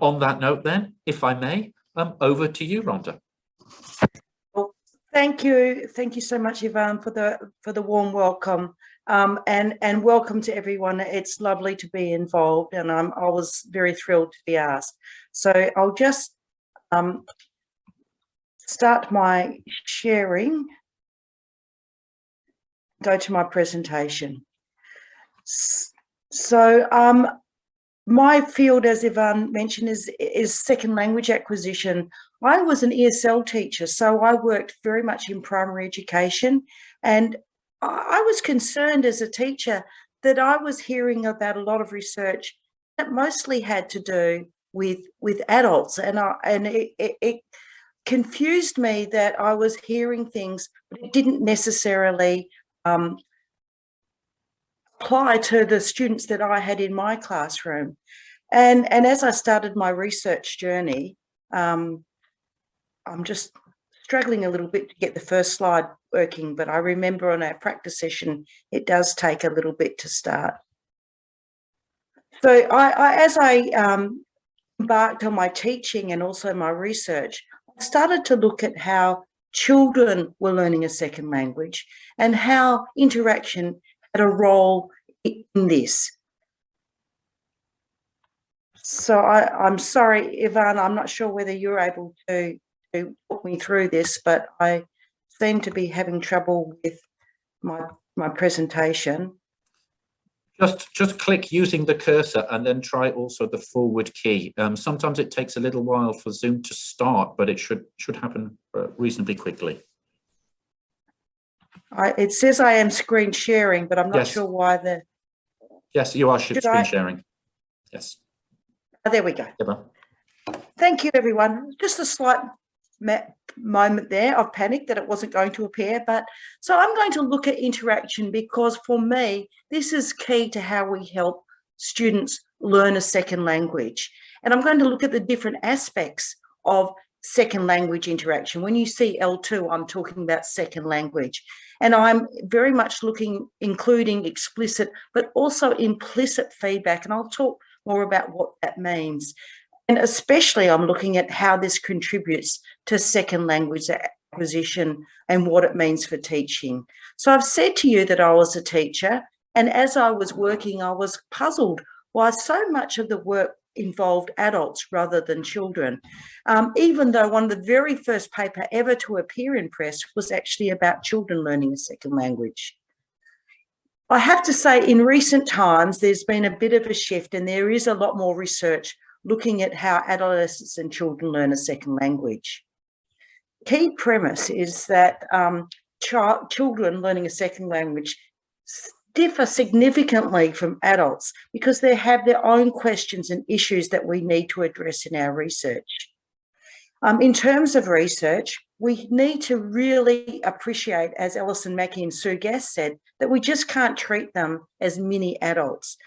on that note then, if I may, over to you, Rhonda. Well, thank you so much, Yvonne, for the warm welcome, and welcome to everyone. It's lovely to be involved, and I was very thrilled to be asked. So I'll just start my sharing, go to my presentation. So my field, as Yvonne mentioned, is second language acquisition. I was an ESL teacher, so I worked very much in primary education, and I was concerned as a teacher that I was hearing about a lot of research that mostly had to do with adults, and it confused me that I was hearing things but it didn't necessarily apply to the students that I had in my classroom. And as I started my research journey, I'm just struggling a little bit to get the first slide working, but I remember on our practice session, it does take a little bit to start. So as I embarked on my teaching and also my research, I started to look at how children were learning a second language and how interaction had a role in this. So I'm sorry, Yvonne, I'm not sure whether you're able to walk me through this, but I seem to be having trouble with my presentation. Just click using the cursor and then try also the forward key. Sometimes it takes a little while for Zoom to start, but it should happen reasonably quickly. It says I am screen sharing, but I'm not sure why the... Yes, you are screen sharing. Yes. Oh, there we go. Yeah. Thank you, everyone. Just a slight moment there of panic that it wasn't going to appear, but so I'm going to look at interaction because for me this is key to how we help students learn a second language, and I'm going to look at the different aspects of second language interaction. When you see L2, I'm talking about second language, and I'm very much including explicit but also implicit feedback, and I'll talk more about what that means. And especially I'm looking at how this contributes to second language acquisition and what it means for teaching. So I've said to you that I was a teacher, and as I was working, I was puzzled why so much of the work involved adults rather than children, even though one of the very first paper ever to appear in press was actually about children learning a second language. I have to say in recent times, there's been a bit of a shift, and there is a lot more research looking at how adolescents and children learn a second language. Key premise is that children learning a second language differ significantly from adults because they have their own questions and issues that we need to address in our research. In terms of research, we need to really appreciate, as Alison Mackey and Sue Gass said, that we just can't treat them as mini adults.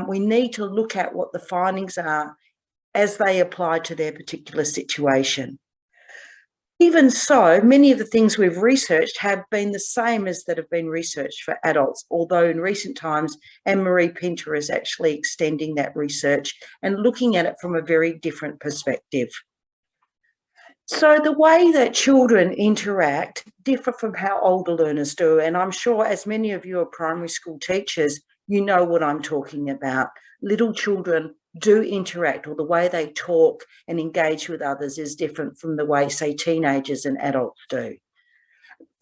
We need to look at what the findings are as they apply to their particular situation. Even so, many of the things we've researched have been the same as that have been researched for adults, although in recent times, Anne-Marie Pinter is actually extending that research and looking at it from a very different perspective. So the way that children interact differ from how older learners do, and I'm sure as many of you are primary school teachers, you know what I'm talking about. Little children do interact, or the way they talk and engage with others is different from the way, say, teenagers and adults do.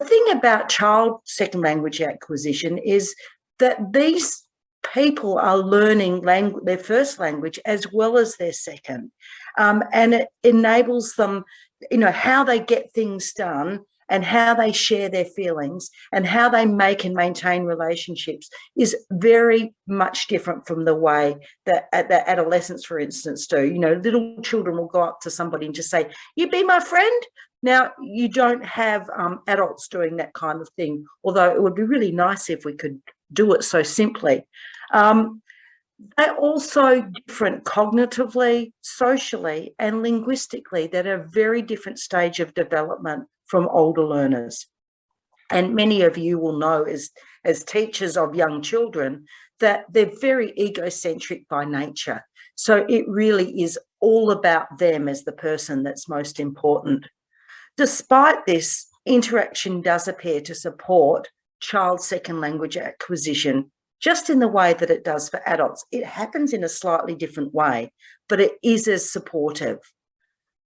The thing about child second language acquisition is that these people are learning their first language as well as their second, and it enables them, how they get things done and how they share their feelings and how they make and maintain relationships is very much different from the way that adolescents, for instance, do. Little children will go up to somebody and just say, "You be my friend." Now, you don't have adults doing that kind of thing, although it would be really nice if we could do it so simply. They're also different cognitively, socially, and linguistically. They're at a very different stage of development from older learners. And many of you will know as teachers of young children that they're very egocentric by nature. So it really is all about them as the person that's most important. Despite this, interaction does appear to support child second language acquisition, just in the way that it does for adults. It happens in a slightly different way, but it is as supportive.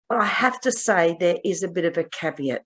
But I have to say there is a bit of a caveat.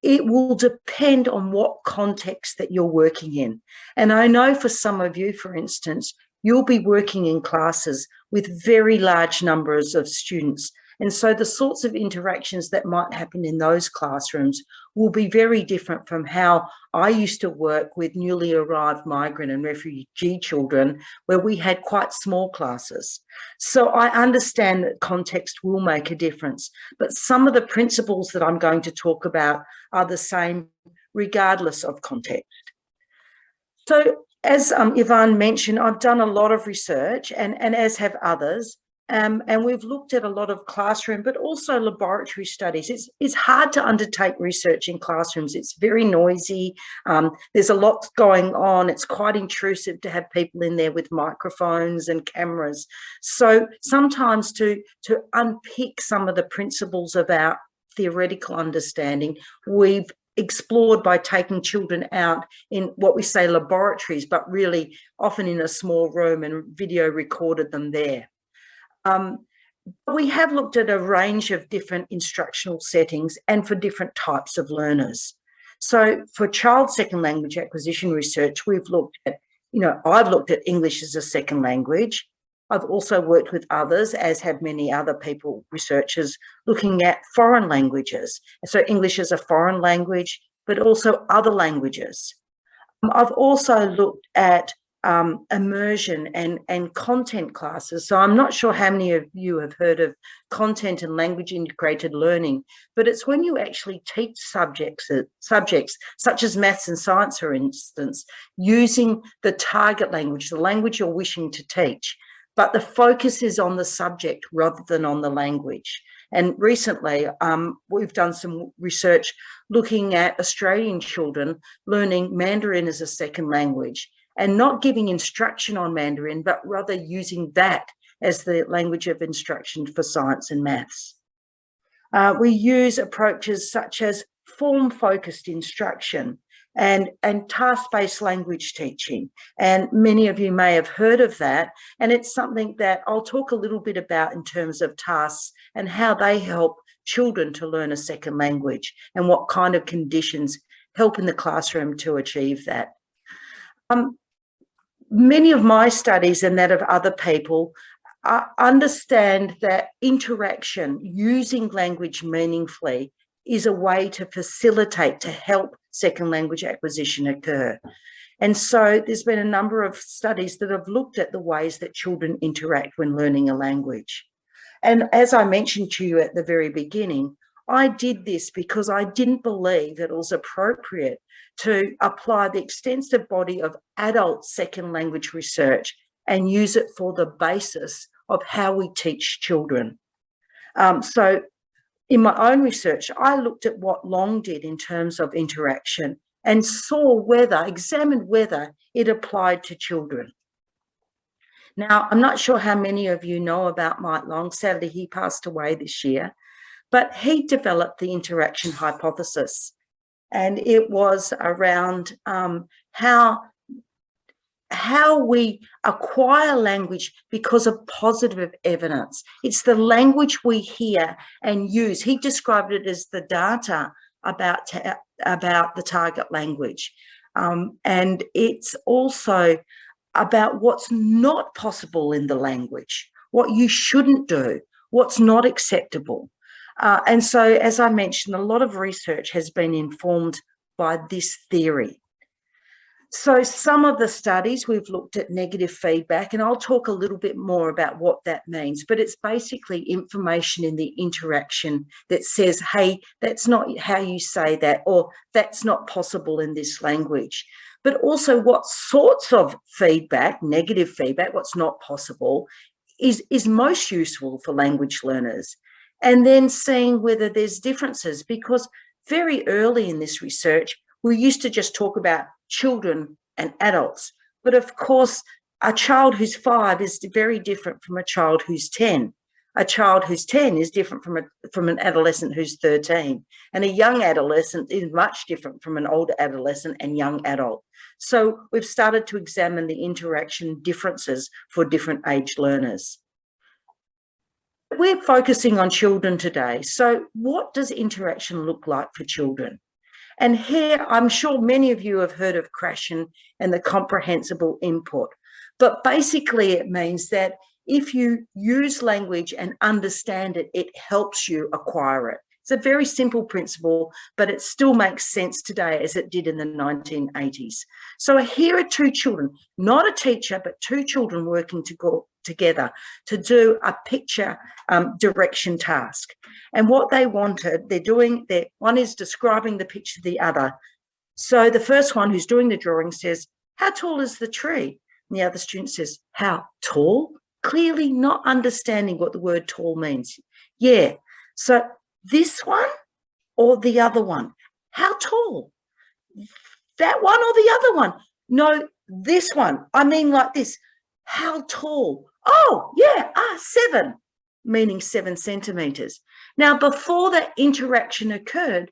It will depend on what context that you're working in. And I know for some of you, for instance, you'll be working in classes with very large numbers of students. And so the sorts of interactions that might happen in those classrooms will be very different from how I used to work with newly arrived migrant and refugee children, where we had quite small classes. So I understand that context will make a difference, but some of the principles that I'm going to talk about are the same regardless of context. So as Yvonne mentioned, I've done a lot of research and as have others. And we've looked at a lot of classroom, but also laboratory studies. It's hard to undertake research in classrooms. It's very noisy. There's a lot going on. It's quite intrusive to have people in there with microphones and cameras. So sometimes to unpick some of the principles of our theoretical understanding, we've explored by taking children out in what we say laboratories, but really often in a small room, and video recorded them there. We have looked at a range of different instructional settings and for different types of learners. So for child second language acquisition research, we've looked at, I've looked at English as a second language. I've also worked with others, as have many other people, researchers, looking at foreign languages. So English as a foreign language, but also other languages. I've also looked at immersion and content classes. So I'm not sure how many of you have heard of content and language integrated learning, but it's when you actually teach subjects such as maths and science, for instance, using the target language, the language you're wishing to teach, but the focus is on the subject rather than on the language. And recently, we've done some research looking at Australian children learning Mandarin as a second language, and not giving instruction on Mandarin, but rather using that as the language of instruction for science and maths. We use approaches such as form-focused instruction and task-based language teaching. And many of you may have heard of that. And it's something that I'll talk a little bit about in terms of tasks and how they help children to learn a second language and what kind of conditions help in the classroom to achieve that. Many of my studies and that of other people understand that interaction, using language meaningfully, is a way to facilitate, to help second language acquisition occur. And so there's been a number of studies that have looked at the ways that children interact when learning a language. And as I mentioned to you at the very beginning, I did this because I didn't believe that it was appropriate to apply the extensive body of adult second language research and use it for the basis of how we teach children. So in my own research, I looked at what Long did in terms of interaction and examined whether it applied to children. Now, I'm not sure how many of you know about Mike Long. Sadly, he passed away this year, but he developed the interaction hypothesis. And it was around how we acquire language because of positive evidence. It's the language we hear and use. He described it as the data about the target language. And it's also about what's not possible in the language, what you shouldn't do, what's not acceptable. And so, as I mentioned, a lot of research has been informed by this theory. So some of the studies, we've looked at negative feedback, and I'll talk a little bit more about what that means, but it's basically information in the interaction that says, hey, that's not how you say that, or that's not possible in this language. But also what sorts of feedback, negative feedback, what's not possible, is most useful for language learners. And then seeing whether there's differences, because very early in this research, we used to just talk about children and adults. But of course, a child who's 5 is very different from a child who's 10. a child who's 10 is different from an adolescent who's 13. And a young adolescent is much different from an older adolescent and young adult. So we've started to examine the interaction differences for different age learners. We're focusing on children today. So what does interaction look like for children? And here, I'm sure many of you have heard of CRASHN and the comprehensible input. But basically, it means that if you use language and understand it, it helps you acquire it. It's a very simple principle, but it still makes sense today as it did in the 1980s. So here are two children, not a teacher, but two children working together to do a picture direction task. And what they wanted, one is describing the picture of the other. So the first one who's doing the drawing says, "How tall is the tree?" And the other student says, "How tall?" Clearly not understanding what the word tall means. Yeah, so this one or the other one? How tall? That one or the other one? No, this one. I mean like this. How tall? Oh, yeah, 7, meaning 7 centimetres. Now, before that interaction occurred,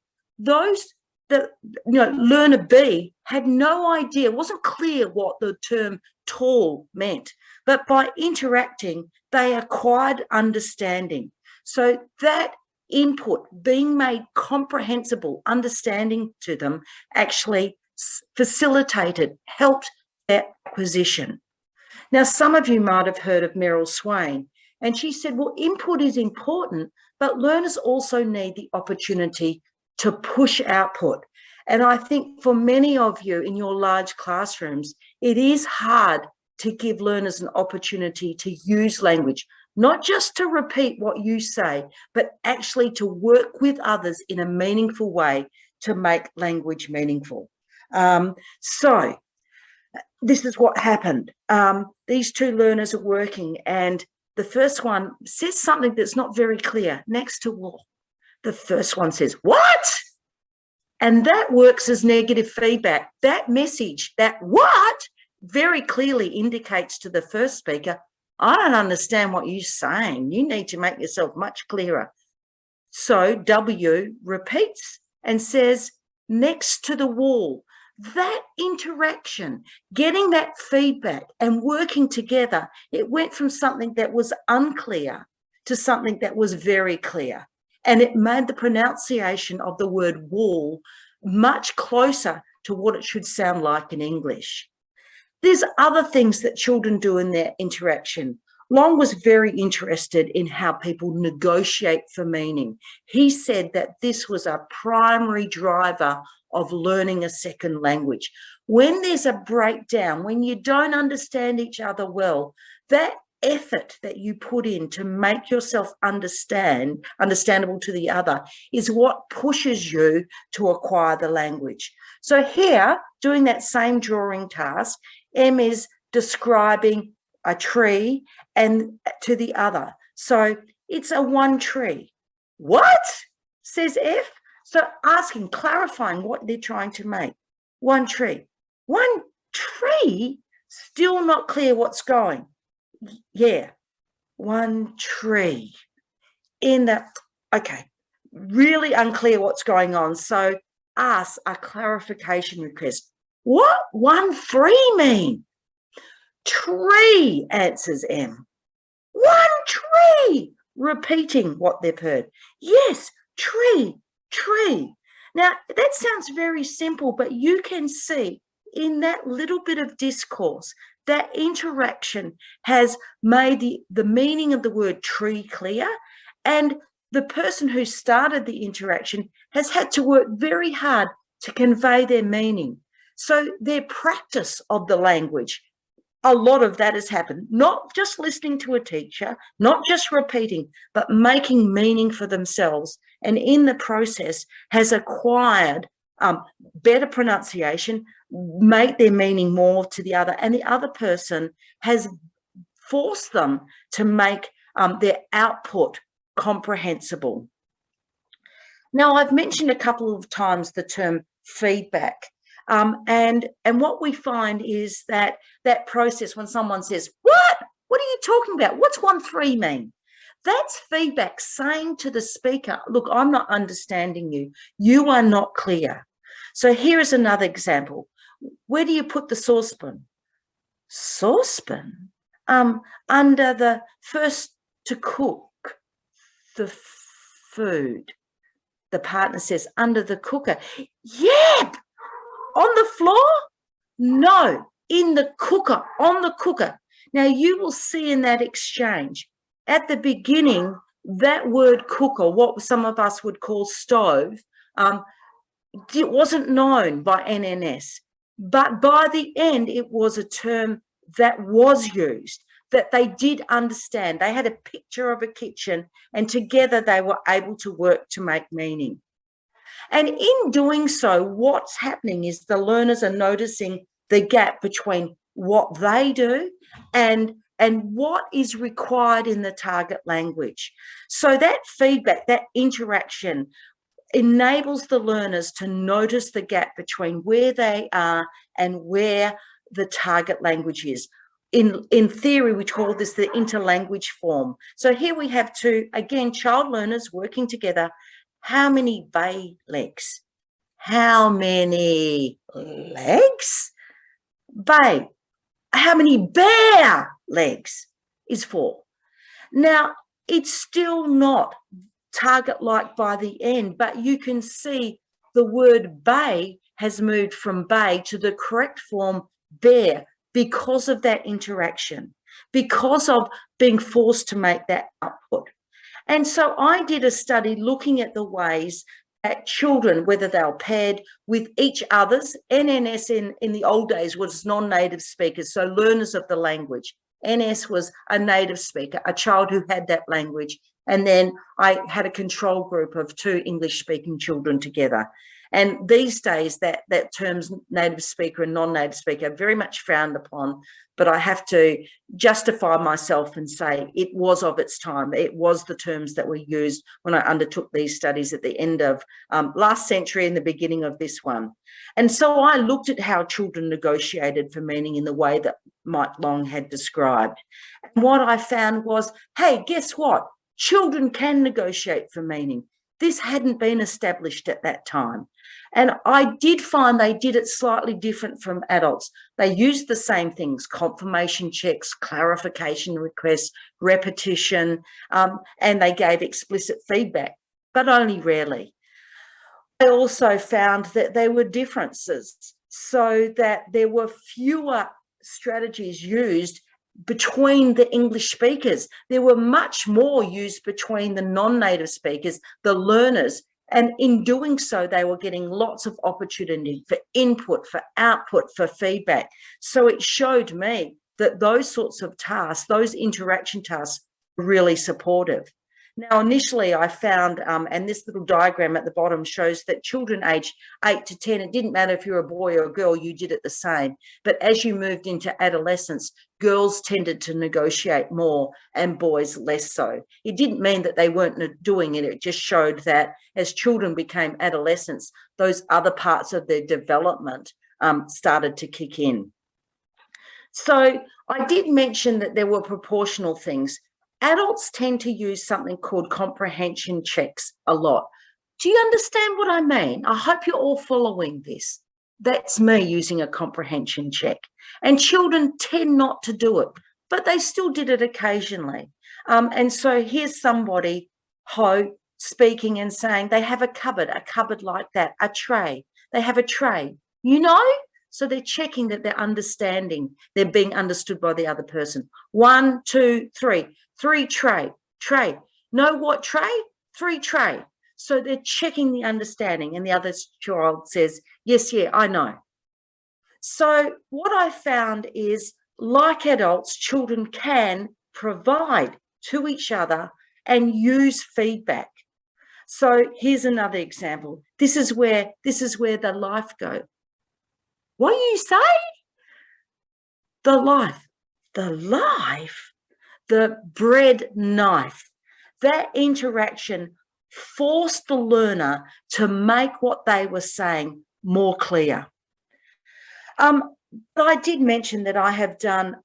learner B had no idea, wasn't clear what the term tall meant. But by interacting, they acquired understanding. So that input being made comprehensible, understanding to them, actually facilitated, helped their acquisition. Now, some of you might have heard of Meryl Swain, and she said, well, input is important, but learners also need the opportunity to push output. And I think for many of you in your large classrooms, it is hard to give learners an opportunity to use language, not just to repeat what you say, but actually to work with others in a meaningful way to make language meaningful. So this is what happened. These two learners are working, and the first one says something that's not very clear next to wall. The first one says, "What?" And that works as negative feedback. That message, that "what?" very clearly indicates to the first speaker, I don't understand what you're saying. You need to make yourself much clearer. So W repeats and says, "Next to the wall." That interaction, getting that feedback and working together, it went from something that was unclear to something that was very clear. And it made the pronunciation of the word wall much closer to what it should sound like in English. There's other things that children do in their interaction. Long was very interested in how people negotiate for meaning. He said that this was a primary driver of learning a second language. When there's a breakdown, when you don't understand each other well, that effort that you put in to make yourself understandable to the other is what pushes you to acquire the language. So here, doing that same drawing task, M is describing a tree and to the other. So it's a one tree. What? Says F. So asking, clarifying what they're trying to make. One tree. One tree? Still not clear what's going. Yeah. One tree. Okay. Really unclear what's going on. So ask a clarification request. What 1-3 mean? Tree, answers M. One tree, repeating what they've heard. Yes, tree, tree. Now, that sounds very simple, but you can see in that little bit of discourse, that interaction has made the meaning of the word tree clear, and the person who started the interaction has had to work very hard to convey their meaning. So their practice of the language, a lot of that has happened, not just listening to a teacher, not just repeating, but making meaning for themselves. And in the process has acquired better pronunciation, make their meaning more to the other, and the other person has forced them to make their output comprehensible. Now, I've mentioned a couple of times the term feedback. And what we find is that process when someone says, what are you talking about? What's 1-3 mean? That's feedback saying to the speaker, look, I'm not understanding you. You are not clear. So here is another example. Where do you put the saucepan? Saucepan? Under the first to cook the food. The partner says, under the cooker. Yep. On the floor? No, in the cooker, on the cooker. Now you will see in that exchange, at the beginning, that word cooker, what some of us would call stove, it wasn't known by NNS. But by the end, it was a term that was used, that they did understand. They had a picture of a kitchen, and together they were able to work to make meaning. And in doing so, what's happening is the learners are noticing the gap between what they do and what is required in the target language. So that feedback, that interaction, enables the learners to notice the gap between where they are and where the target language is. In theory, we call this the interlanguage form. So here we have two, again, child learners working together. How many bay legs? How many legs? Bay. How many bear legs is 4. Now, it's still not target-like by the end, but you can see the word bay has moved from bay to the correct form bear because of that interaction, because of being forced to make that output. And so I did a study looking at the ways that children, whether they were paired with each other's, NNS in the old days was non-native speakers, so learners of the language. NS was a native speaker, a child who had that language. And then I had a control group of 2 English-speaking children together. And these days, that terms native speaker and non-native speaker are very much frowned upon, but I have to justify myself and say it was of its time. It was the terms that were used when I undertook these studies at the end of last century and the beginning of this one. And so I looked at how children negotiated for meaning in the way that Mike Long had described. And what I found was, hey, guess what? Children can negotiate for meaning. This hadn't been established at that time. And I did find they did it slightly different from adults. They used the same things, confirmation checks, clarification requests, repetition, and they gave explicit feedback, but only rarely. I also found that there were differences, so that there were fewer strategies used between the English speakers. There were much more used between the non-native speakers, the learners, and in doing so, they were getting lots of opportunity for input, for output, for feedback. So it showed me that those sorts of tasks, those interaction tasks, were really supportive. Now, initially I found, and this little diagram at the bottom shows that children aged 8 to 10, it didn't matter if you're a boy or a girl, you did it the same. But as you moved into adolescence, girls tended to negotiate more and boys less so. It didn't mean that they weren't doing it. It just showed that as children became adolescents, those other parts of their development started to kick in. So I did mention that there were proportional things. Adults tend to use something called comprehension checks a lot. Do you understand what I mean? I hope you're all following this. That's me using a comprehension check. And children tend not to do it, but they still did it occasionally. And so here's somebody, speaking and saying they have a cupboard like that, a tray. They have a tray, you know? So they're checking that they're understanding, they're being understood by the other person. 1, 2, 3. 3 tray. Know what tray? 3 tray. So they're checking the understanding, and the other child says, yes, yeah, I know. So what I found is, like adults, children can provide to each other and use feedback. So here's another example. This is where the life goes. What do you say? The life, the bread knife. That interaction forced the learner to make what they were saying more clear. But I did mention that I have done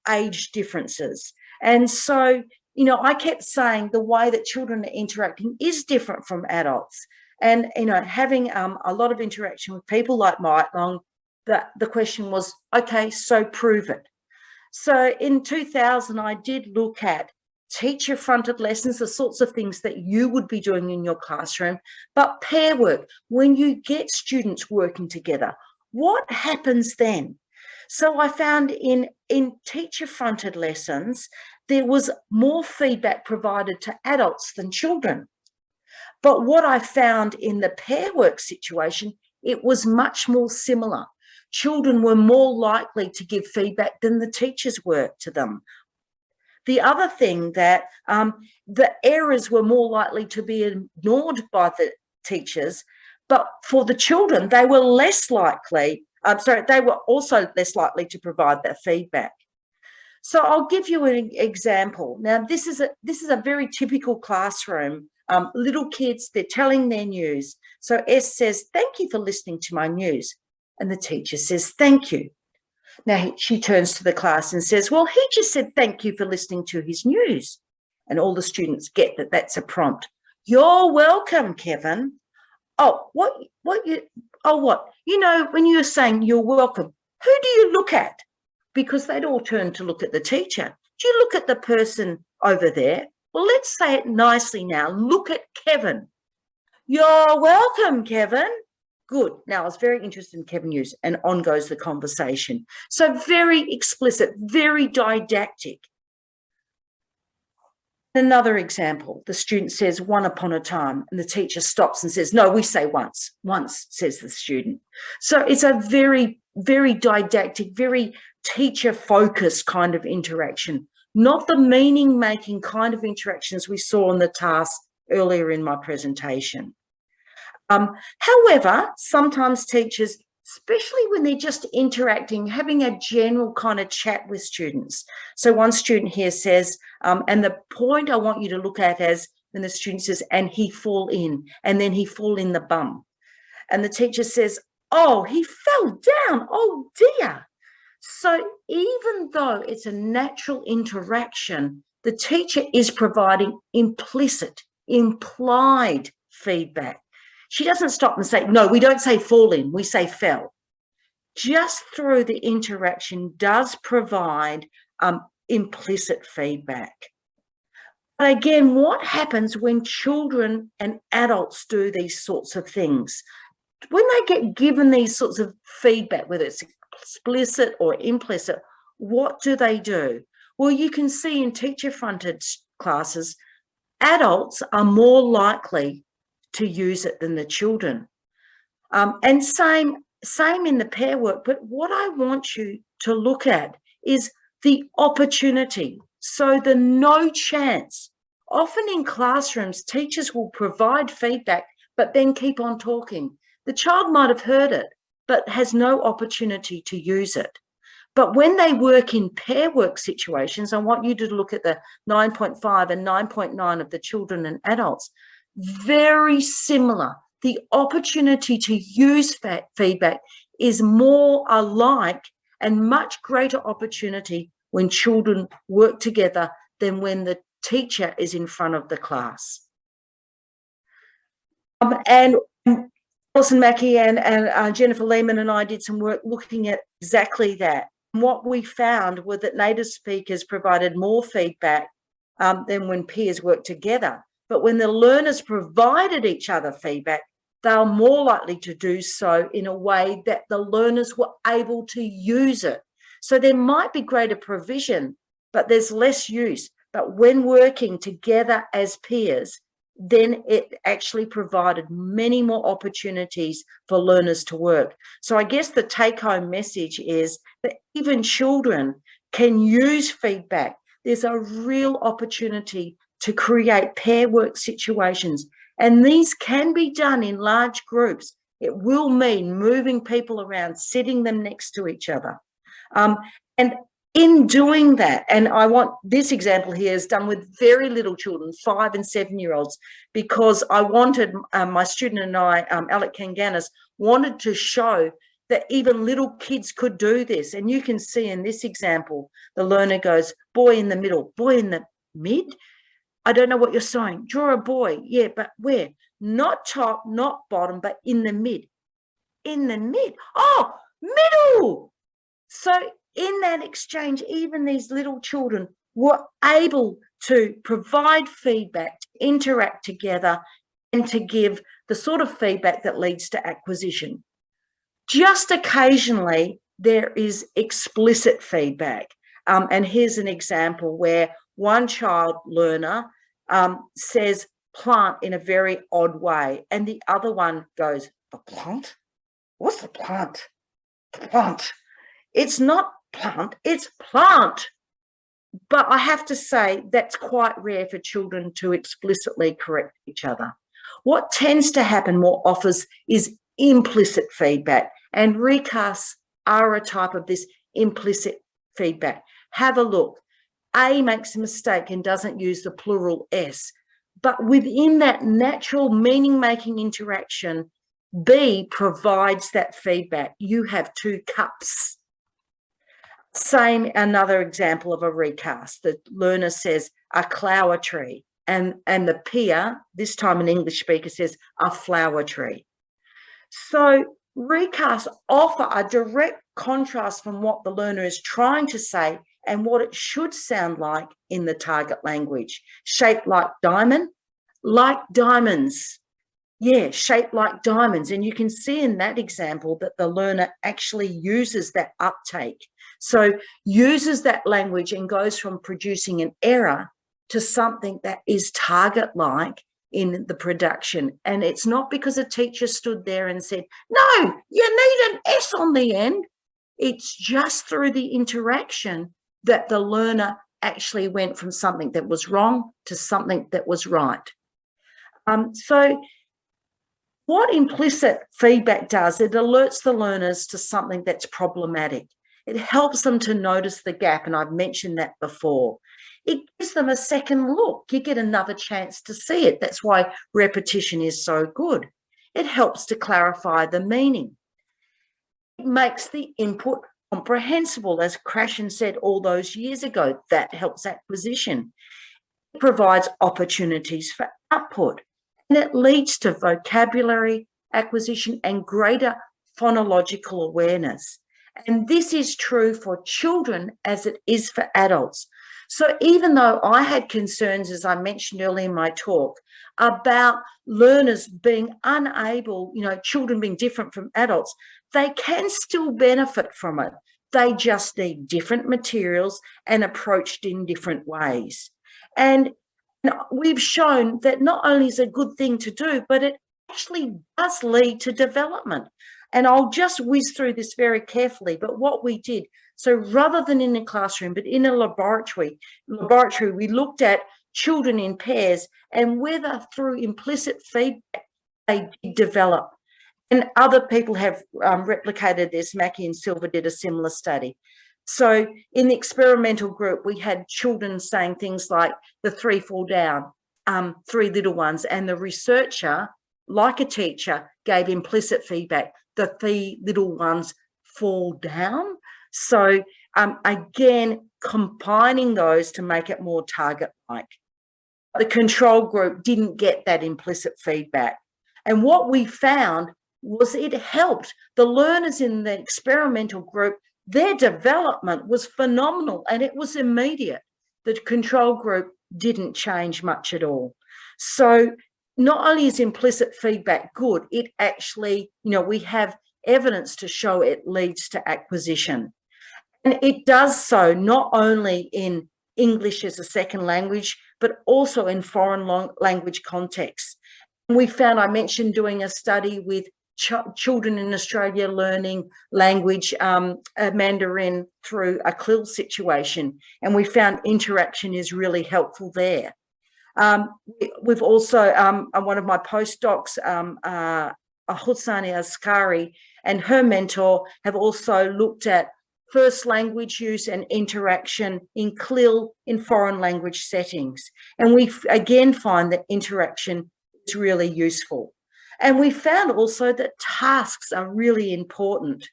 age differences. And so you know, I kept saying the way that children are interacting is different from adults. And, you know, having a lot of interaction with people like Mike Long, the question was, okay, so prove it. So in 2000, I did look at teacher-fronted lessons, the sorts of things that you would be doing in your classroom, but pair work, when you get students working together, what happens then? So I found in teacher-fronted lessons, there was more feedback provided to adults than children. But what I found in the pair work situation, it was much more similar. Children were more likely to give feedback than the teachers were to them. The other thing that the errors were more likely to be ignored by the teachers, but for the children, they were less likely, they were also less likely to provide that feedback. So I'll give you an example. Now, this is a very typical classroom. Little kids, they're telling their news. So S says, "Thank you for listening to my news." And the teacher says, "Thank you." Now she turns to the class and says, "Well, he just said thank you for listening to his news." And all the students get that that's a prompt. "You're welcome, Kevin." Oh, what? You know, when you're saying you're welcome, who do you look at? Because they'd all turn to look at the teacher. Do you look at the person over there? Well, let's say it nicely now. Look at Kevin. "You're welcome, Kevin." Good. Now, I was very interested in Kevin Hughes, and on goes the conversation. So very explicit, very didactic. Another example, the student says, "One upon a time," and the teacher stops and says, "No, we say once." "Once," says the student. So it's a very, very didactic, very teacher-focused kind of interaction, not the meaning-making kind of interactions we saw in the task earlier in my presentation. However, sometimes teachers, especially when they're just interacting, having a general kind of chat with students. So one student here says, and the point I want you to look at is when the student says, "And he fall in," and then he fall in the bum. And the teacher says, "Oh, he fell down. Oh dear." So even though it's a natural interaction, the teacher is providing implicit, implied feedback. She doesn't stop and say, "No, we don't say fall in, we say fell." Just through the interaction does provide implicit feedback. But again, what happens when children and adults do these sorts of things? When they get given these sorts of feedback, whether it's explicit or implicit, what do? Well, you can see in teacher-fronted classes, adults are more likely to use it than the children. And same in the pair work, but what I want you to look at is the opportunity. So the no chance. Often in classrooms, teachers will provide feedback, but then keep on talking. The child might have heard it, but has no opportunity to use it. But when they work in pair work situations, I want you to look at the 9.5 and 9.9 of the children and adults. Very similar. The opportunity to use feedback is more alike and much greater opportunity when children work together than when the teacher is in front of the class. And Alison Mackey and Jennifer Lehman and I did some work looking at exactly that. And what we found were that native speakers provided more feedback than when peers worked together. But when the learners provided each other feedback, they were more likely to do so in a way that the learners were able to use it. So there might be greater provision, but there's less use. But when working together as peers, then it actually provided many more opportunities for learners to work. So I guess the take-home message is that even children can use feedback. There's a real opportunity to create pair work situations, and these can be done in large groups. It will mean moving people around, sitting them next to each other. And in doing that, and I want this example here is done with very little children, 5 and 7-year-olds, because I wanted, my student and I, Alec Kanganis, wanted to show that even little kids could do this. And you can see in this example, the learner goes, boy in the middle, boy in the Mid? I don't know what you're saying. Draw a boy. Yeah, but where? Not top, not bottom, but in the mid. In the mid. Oh, middle. So in that exchange, even these little children were able to provide feedback, to interact together, and to give the sort of feedback that leads to acquisition. Just occasionally, there is explicit feedback. And here's an example where one child learner says plant in a very odd way, and the other one goes, the plant? What's the plant? The plant. It's not plant, it's plant. But I have to say that's quite rare for children to explicitly correct each other. What tends to happen more often is implicit feedback, and recasts are a type of this implicit feedback. Have a look. A makes a mistake and doesn't use the plural S, but within that natural meaning-making interaction, B provides that feedback. You have 2 cups. Same, another example of a recast. The learner says a flower tree, and the peer, this time an English speaker, says a flower tree. So recasts offer a direct contrast from what the learner is trying to say and what it should sound like in the target language. Shaped like diamond, like diamonds. Yeah, shaped like diamonds. And you can see in that example that the learner actually uses that uptake. So uses that language and goes from producing an error to something that is target-like in the production. And it's not because a teacher stood there and said, no, you need an S on the end. It's just through the interaction that the learner actually went from something that was wrong to something that was right. So what implicit feedback does, it alerts the learners to something that's problematic. It helps them to notice the gap, and I've mentioned that before. It gives them a second look. You get another chance to see it. That's why repetition is so good. It helps to clarify the meaning. It makes the input comprehensible, as Krashen said all those years ago. That helps acquisition. It provides opportunities for output, and it leads to vocabulary acquisition and greater phonological awareness. And this is true for children as it is for adults. So even though I had concerns, as I mentioned earlier in my talk, about learners being unable, children being different from adults, they can still benefit from it. They just need different materials and approached in different ways. And we've shown that not only is it a good thing to do, but it actually does lead to development. And I'll just whiz through this very carefully, but what we did, so rather than in a classroom, but in a laboratory, we looked at children in pairs and whether through implicit feedback they did develop. And other people have replicated this. Mackie and Silver did a similar study. So in the experimental group, we had children saying things like the 3 fall down, 3 little ones, and the researcher, like a teacher, gave implicit feedback. The 3 little ones fall down. So again, combining those to make it more target-like. The control group didn't get that implicit feedback. And what we found was it helped the learners in the experimental group. Their development was phenomenal and it was immediate. The control group didn't change much at all. So not only is implicit feedback good, it actually, we have evidence to show it leads to acquisition. And it does so not only in English as a second language, but also in foreign language contexts. And we found, I mentioned doing a study with children in Australia learning language, Mandarin, through a CLIL situation. And we found interaction is really helpful there. We've also, one of my postdocs, Houssani Askari, and her mentor have also looked at first language use and interaction in CLIL in foreign language settings. And we again find that interaction is really useful. And we found also that tasks are really important.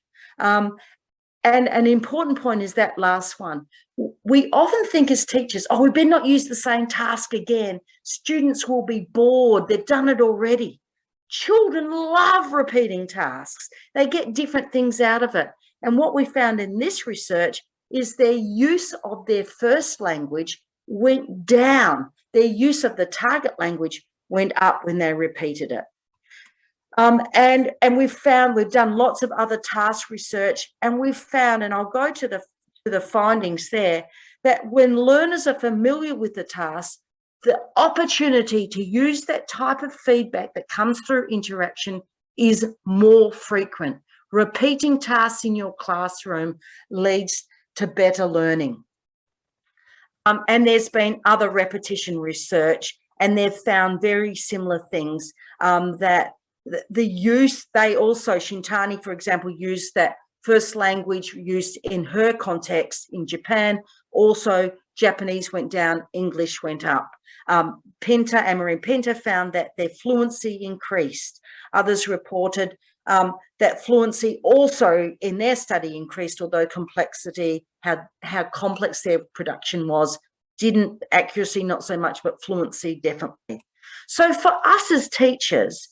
And an important point is that last one. We often think as teachers, oh, we better not use the same task again. Students will be bored. They've done it already. Children love repeating tasks. They get different things out of it. And what we found in this research is their use of their first language went down. Their use of the target language went up when they repeated it. And we've done lots of other task research, and we've found, and I'll go to the findings there, that when learners are familiar with the task, the opportunity to use that type of feedback that comes through interaction is more frequent. Repeating tasks in your classroom leads to better learning. And there's been other repetition research, and they've found very similar things, that the use, they also, Shintani, for example, used that first language used in her context in Japan. Also, Japanese went down, English went up. Anne-Marie Penta found that their fluency increased. Others reported that fluency also in their study increased, although complexity, how complex their production was, didn't. Accuracy not so much, but fluency definitely. So for us as teachers,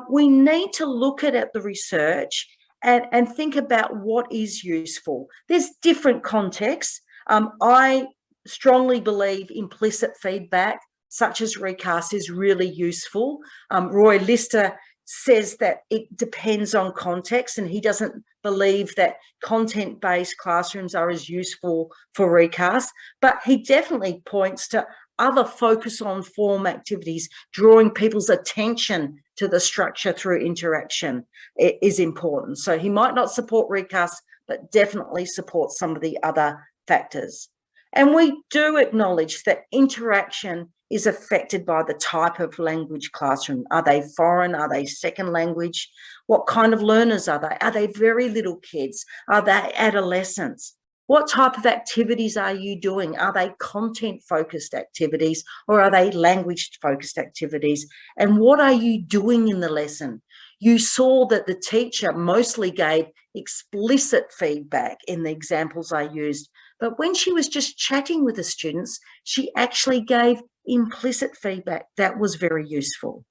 we need to look at the research and think about what is useful. There's different contexts. I strongly believe implicit feedback, such as recast, is really useful. Roy Lister says that it depends on context, and he doesn't believe that content-based classrooms are as useful for recast, but he definitely points to other focus on form activities, drawing people's attention to the structure through interaction is important. So he might not support recast, but definitely supports some of the other factors. And we do acknowledge that interaction is affected by the type of language classroom. Are they foreign? Are they second language? What kind of learners are they? Are they very little kids? Are they adolescents? What type of activities are you doing? Are they content-focused activities, or are they language-focused activities? And what are you doing in the lesson? You saw that the teacher mostly gave explicit feedback in the examples I used, but when she was just chatting with the students, she actually gave implicit feedback. That was very useful.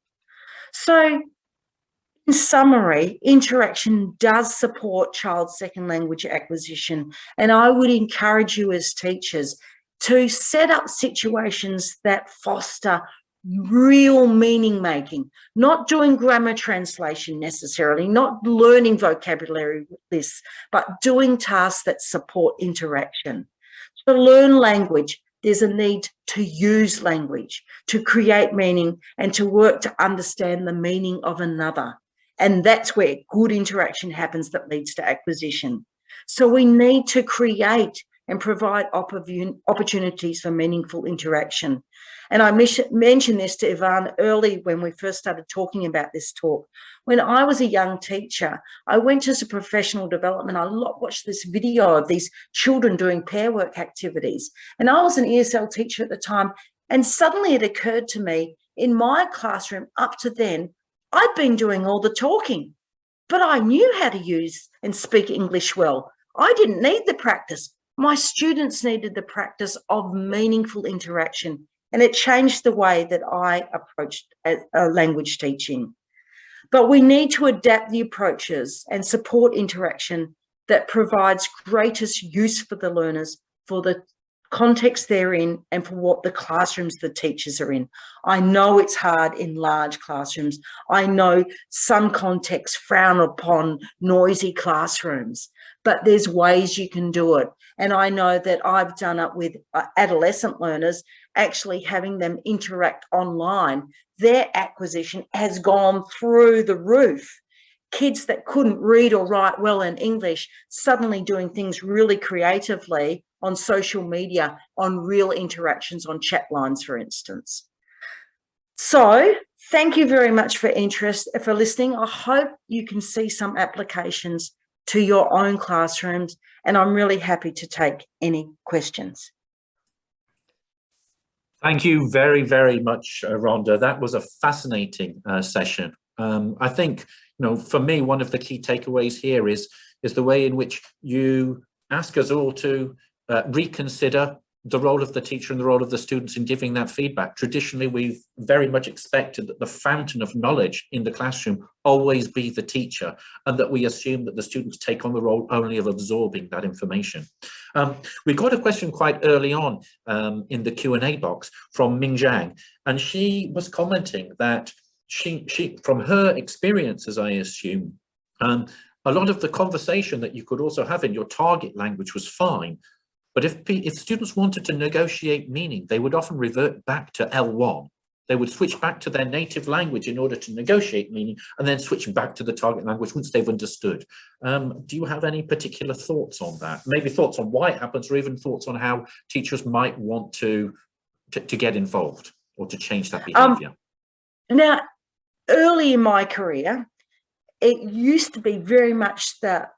So, in summary, interaction does support child second language acquisition, and I would encourage you as teachers to set up situations that foster real meaning making, not doing grammar translation necessarily, not learning vocabulary lists, but doing tasks that support interaction. To learn language, there's a need to use language, to create meaning, and to work to understand the meaning of another. And that's where good interaction happens that leads to acquisition. So we need to create and provide opportunities for meaningful interaction. And I mentioned this to Yvonne early when we first started talking about this talk. When I was a young teacher, I went to some professional development. I watched this video of these children doing pair work activities. And I was an ESL teacher at the time. And suddenly it occurred to me, in my classroom up to then, I'd been doing all the talking, but I knew how to use and speak English well. I didn't need the practice. My students needed the practice of meaningful interaction, and it changed the way that I approached language teaching. But we need to adapt the approaches and support interaction that provides greatest use for the learners, for the context they're in, and for what the classrooms the teachers are in. I know it's hard in large classrooms. I know some contexts frown upon noisy classrooms, but there's ways you can do it. And I know that I've done it with adolescent learners, actually having them interact online. Their acquisition has gone through the roof. Kids that couldn't read or write well in English suddenly doing things really creatively on social media, on real interactions on chat lines, for instance. So thank you very much for listening. I hope you can see some applications to your own classrooms, and I'm really happy to take any questions. Thank you very, very much, Rhonda. That was a fascinating session. I think, for me, one of the key takeaways here is, is the way in which you ask us all to reconsider the role of the teacher and the role of the students in giving that feedback. Traditionally, we've very much expected that the fountain of knowledge in the classroom always be the teacher, and that we assume that the students take on the role only of absorbing that information. We got a question quite early on in the Q&A box from Ming Zhang, and she was commenting that she from her experiences, I assume, a lot of the conversation that you could also have in your target language was fine. But if students wanted to negotiate meaning, they would often revert back to L1. They would switch back to their native language in order to negotiate meaning, and then switch back to the target language once they've understood. Do you have any particular thoughts on that? Maybe thoughts on why it happens, or even thoughts on how teachers might want to get involved or to change that behavior? Now, early in my career, it used to be very much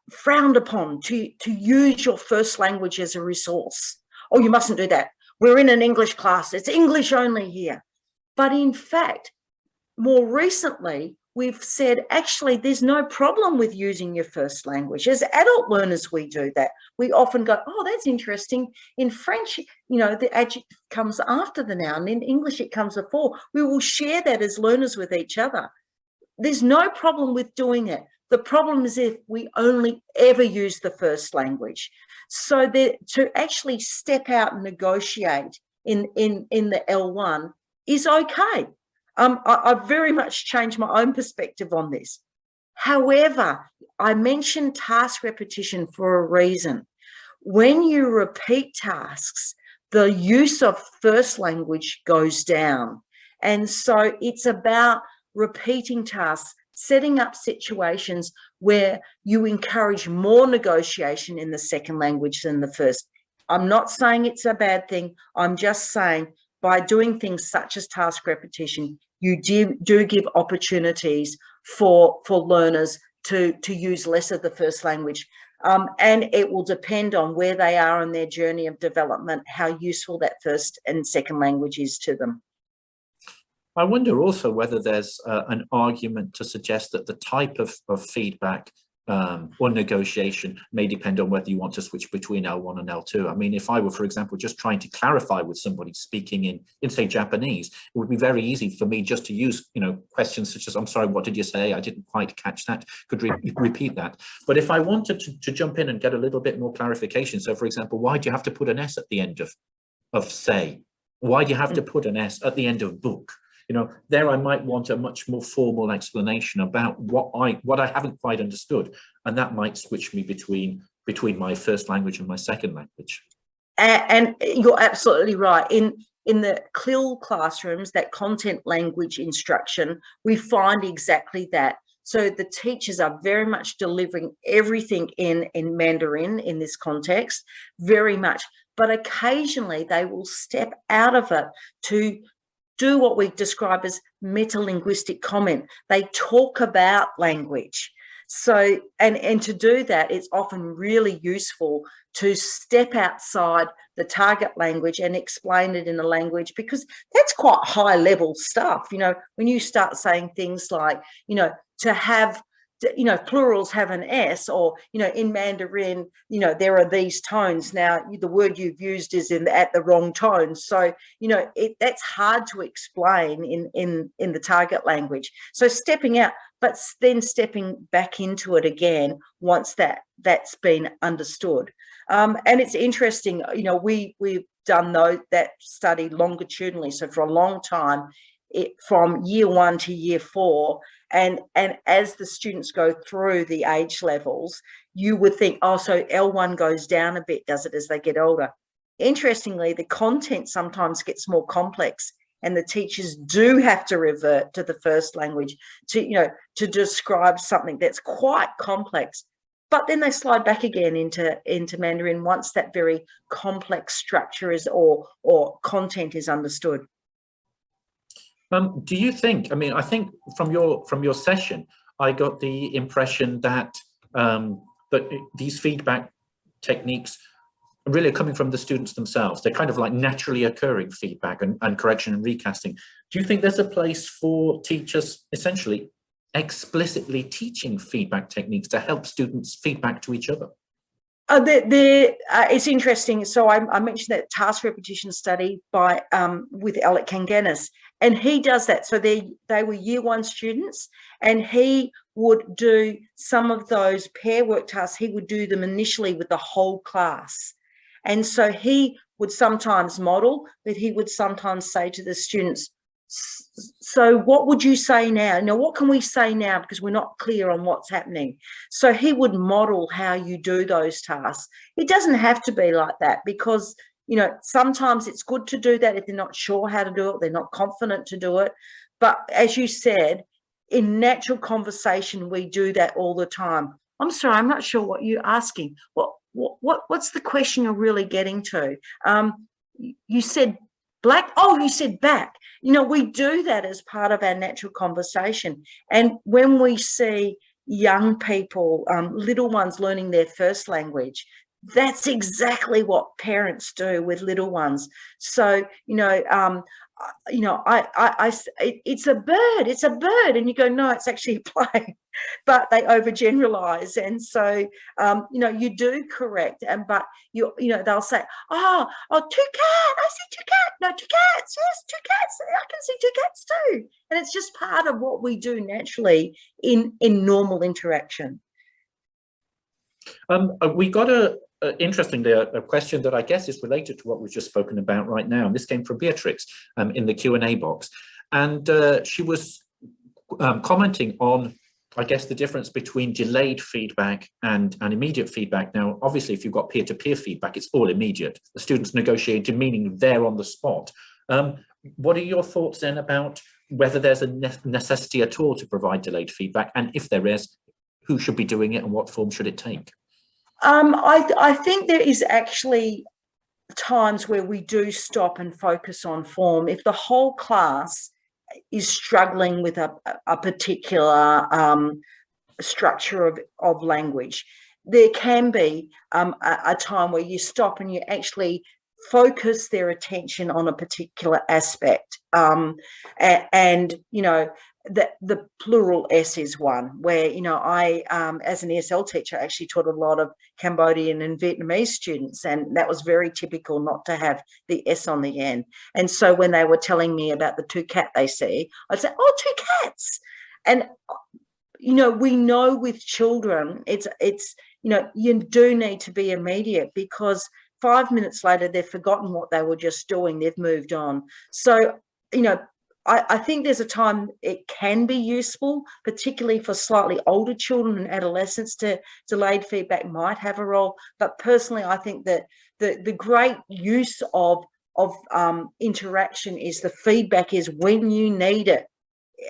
frowned upon to use your first language as a resource. Oh, you mustn't do that. We're in an English class. It's English only here. But in fact, more recently, we've said, actually, there's no problem with using your first language. As adult learners, we do that. We often go, oh, that's interesting. In French, the adjective comes after the noun. In English, it comes before. We will share that as learners with each other. There's no problem with doing it. The problem is if we only ever use the first language. So to actually step out and negotiate in the L1 is okay. I've very much changed my own perspective on this. However, I mentioned task repetition for a reason. When you repeat tasks, the use of first language goes down. And so it's about repeating tasks, setting up situations where you encourage more negotiation in the second language than the first. I'm not saying it's a bad thing. I'm just saying by doing things such as task repetition, you do give opportunities for learners to use less of the first language. And it will depend on where they are in their journey of development, how useful that first and second language is to them. I wonder also whether there's an argument to suggest that the type of feedback or negotiation may depend on whether you want to switch between L1 and L2. I mean, if I were, for example, just trying to clarify with somebody speaking in say, Japanese, it would be very easy for me just to use, questions such as, I'm sorry, what did you say? I didn't quite catch that. Could repeat that. But if I wanted to jump in and get a little bit more clarification, so for example, why do you have to put an S at the end of say? Why do you have to put an S at the end of book? There I might want a much more formal explanation about what I haven't quite understood, and that might switch me between my first language and my second language. And you're absolutely right. In the CLIL classrooms, that content language instruction, we find exactly that. So the teachers are very much delivering everything in Mandarin in this context, very much. But occasionally they will step out of it to do what we describe as metalinguistic comment. They talk about language. So, and to do that, it's often really useful to step outside the target language and explain it in a language, because that's quite high level stuff. When you start saying things like, to have, plurals have an S, or, in Mandarin, there are these tones. Now, the word you've used is at the wrong tone. So, that's hard to explain in the target language. So stepping out, but then stepping back into it again once that's been understood. And it's interesting, we've done that study longitudinally. So for a long time, from year 1 to year 4, and as the students go through the age levels, you would think, oh, so L1 goes down a bit, does it, as they get older? Interestingly, the content sometimes gets more complex, and the teachers do have to revert to the first language to describe something that's quite complex. But then they slide back again into Mandarin once that very complex structure is or content is understood. Do you think, I think from your session, I got the impression that these feedback techniques really are coming from the students themselves. They're kind of like naturally occurring feedback and correction and recasting. Do you think there's a place for teachers essentially explicitly teaching feedback techniques to help students feedback to each other? It's interesting. So I mentioned that task repetition study by with Alec Kanganis, and he does that. So they were year one students, and he would do some of those pair work tasks. He would do them initially with the whole class. And so he would sometimes model, but he would sometimes say to the students, so what would you say now? Now, what can we say now? Because we're not clear on what's happening. So he would model how you do those tasks. It doesn't have to be like that, because, you know, sometimes it's good to do that if they're not sure how to do it, they're not confident to do it. But as you said, in natural conversation, we do that all the time. I'm sorry, I'm not sure what you're asking. What's the question you're really getting to? You said black. Oh, you said back. You know, we do that as part of our natural conversation. And when we see young people, little ones learning their first language, that's exactly what parents do with little ones. So, it's a bird, and you go, no, it's actually a plane, but they overgeneralize. And so, you do correct, but they'll say, oh, two cats, I see two cats, no, two cats, yes, two cats, I can see two cats too. And it's just part of what we do naturally in normal interaction. We got interestingly, a question that I guess is related to what we've just spoken about right now. And this came from Beatrix in the Q&A box. And she was commenting on, I guess, the difference between delayed feedback and immediate feedback. Now, obviously, if you've got peer-to-peer feedback, it's all immediate. The students negotiating, meaning they're on the spot. What are your thoughts then about whether there's a necessity at all to provide delayed feedback? And if there is, who should be doing it and what form should it take? I think there is actually times where we do stop and focus on form. If the whole class is struggling with a particular structure of language, there can be a time where you stop and you actually focus their attention on a particular aspect. The plural S is one where, I, as an ESL teacher, actually taught a lot of Cambodian and Vietnamese students, and that was very typical not to have the S on the end. And so when they were telling me about the two cats they see, I'd say, oh, two cats. And, we know with children, it's you do need to be immediate, because 5 minutes later, they've forgotten what they were just doing. They've moved on. So, I think there's a time it can be useful, particularly for slightly older children and adolescents. To delayed feedback might have a role, but personally, I think that the great use of interaction is the feedback is when you need it,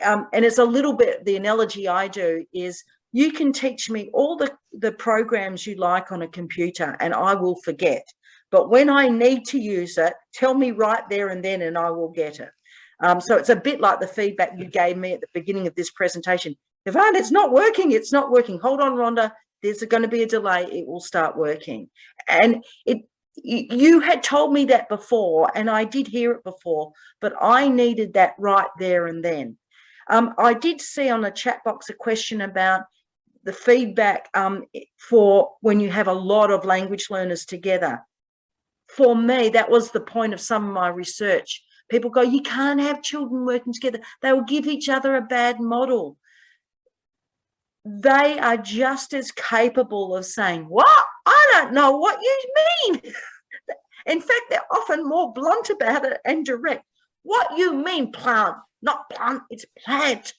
and it's a little bit, the analogy I do is, you can teach me all the programs you like on a computer, and I will forget. But when I need to use it, tell me right there and then, and I will get it. So it's a bit like the feedback you gave me at the beginning of this presentation. Yvonne, it's not working. It's not working. Hold on, Rhonda. There's going to be a delay. It will start working. And you had told me that before, and I did hear it before, but I needed that right there and then. I did see on the chat box a question about the feedback for when you have a lot of language learners together. For me, that was the point of some of my research. People go, you can't have children working together. They will give each other a bad model. They are just as capable of saying, what? I don't know what you mean. In fact, they're often more blunt about it and direct. What you mean, plant? Not plant, it's plant.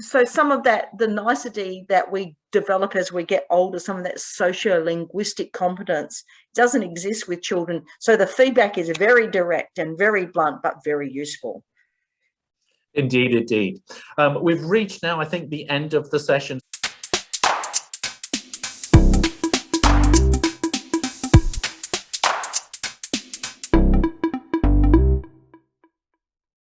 So some of that, the nicety that we develop as we get older, some of that socio-linguistic competence doesn't exist with children. So the feedback is very direct and very blunt, but very useful. Indeed, indeed. We've reached now, I think, the end of the session.